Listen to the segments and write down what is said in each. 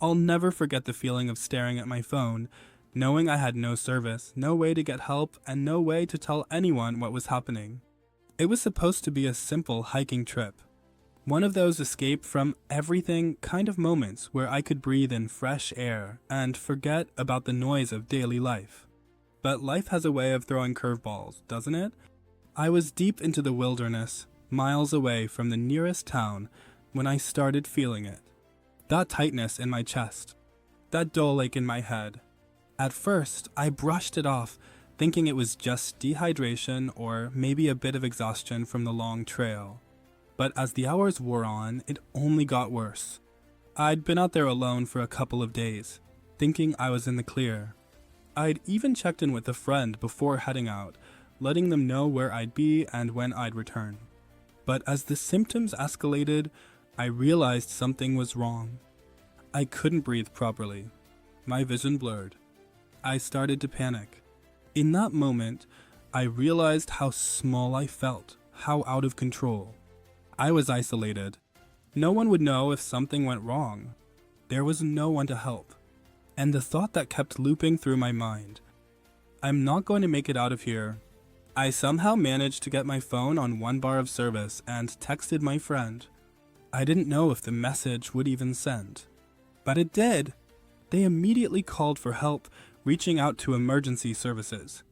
I'll never forget the feeling of staring at my phone, knowing I had no service, no way to get help, and no way to tell anyone what was happening. It was supposed to be a simple hiking trip. One of those escape from everything kind of moments where I could breathe in fresh air and forget about the noise of daily life. But life has a way of throwing curveballs, doesn't it? I was deep into the wilderness, miles away from the nearest town, when I started feeling it. That tightness in my chest, that dull ache in my head. At first, I brushed it off, thinking it was just dehydration or maybe a bit of exhaustion from the long trail. But as the hours wore on, it only got worse. I'd been out there alone for a couple of days, thinking I was in the clear. I'd even checked in with a friend before heading out, letting them know where I'd be and when I'd return. But as the symptoms escalated, I realized something was wrong. I couldn't breathe properly. My vision blurred. I started to panic. In that moment, I realized how small I felt, how out of control. I was isolated. No one would know if something went wrong. There was no one to help. And the thought that kept looping through my mind, I'm not going to make it out of here. I somehow managed to get my phone on 1 bar of service and texted my friend. I didn't know if the message would even send. But it did. They immediately called for help, reaching out to emergency services.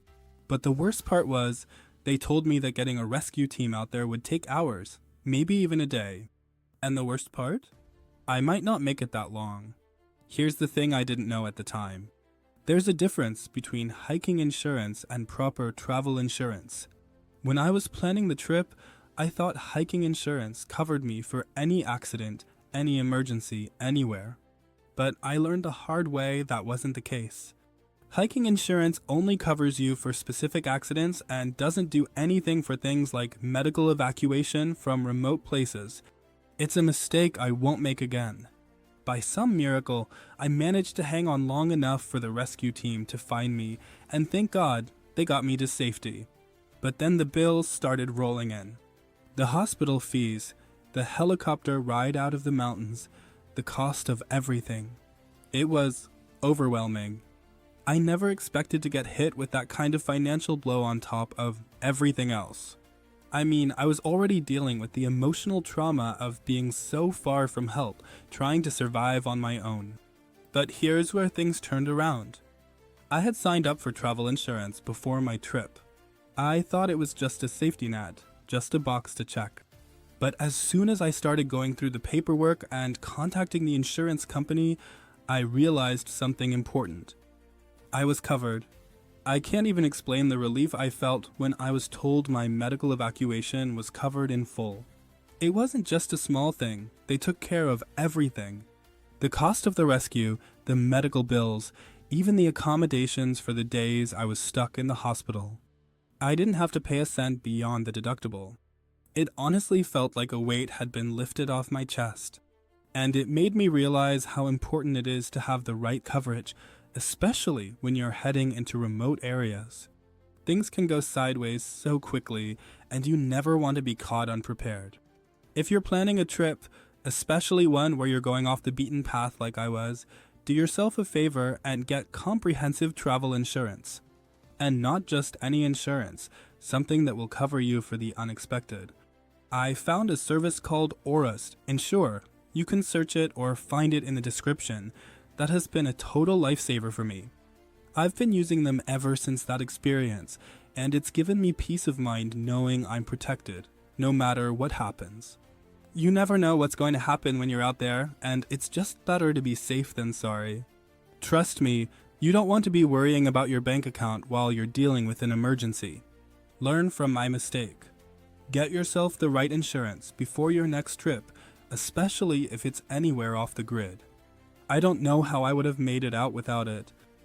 But the worst part was, they told me that getting a rescue team out there would take hours, maybe even a day. And the worst part? I might not make it that long. Here's the thing I didn't know at the time. There's a difference between hiking insurance and proper travel insurance. When I was planning the trip, I thought hiking insurance covered me for any accident, any emergency, anywhere. But I learned the hard way that wasn't the case. Hiking insurance only covers you for specific accidents and doesn't do anything for things like medical evacuation from remote places. It's a mistake I won't make again. By some miracle, I managed to hang on long enough for the rescue team to find me, and thank God they got me to safety. But then the bills started rolling in. The hospital fees, the helicopter ride out of the mountains, the cost of everything. It was overwhelming. I never expected to get hit with that kind of financial blow on top of everything else. I mean, I was already dealing with the emotional trauma of being so far from help, trying to survive on my own. But here's where things turned around. I had signed up for travel insurance before my trip. I thought it was just a safety net, just a box to check. But as soon as I started going through the paperwork and contacting the insurance company, I realized something important. I was covered. I can't even explain the relief I felt when I was told my medical evacuation was covered in full. It wasn't just a small thing. They took care of everything. The cost of the rescue, the medical bills, even the accommodations for the days I was stuck in the hospital. I didn't have to pay a cent beyond the deductible. It honestly felt like a weight had been lifted off my chest. And it made me realize how important it is to have the right coverage, especially when you're heading into remote areas. Things can go sideways so quickly, and you never want to be caught unprepared. If you're planning a trip, especially one where you're going off the beaten path like I was, do yourself a favor and get comprehensive travel insurance. And not just any insurance, something that will cover you for the unexpected. I found a service called Orust Insure. You can search it or find it in the description. That has been a total lifesaver for me. I've been using them ever since that experience, and it's given me peace of mind knowing I'm protected, no matter what happens. You never know what's going to happen when you're out there, and it's just better to be safe than sorry. Trust me, you don't want to be worrying about your bank account while you're dealing with an emergency. Learn from my mistake. Get yourself the right insurance before your next trip, especially if it's anywhere off the grid. I don't know how I would have made it out without it,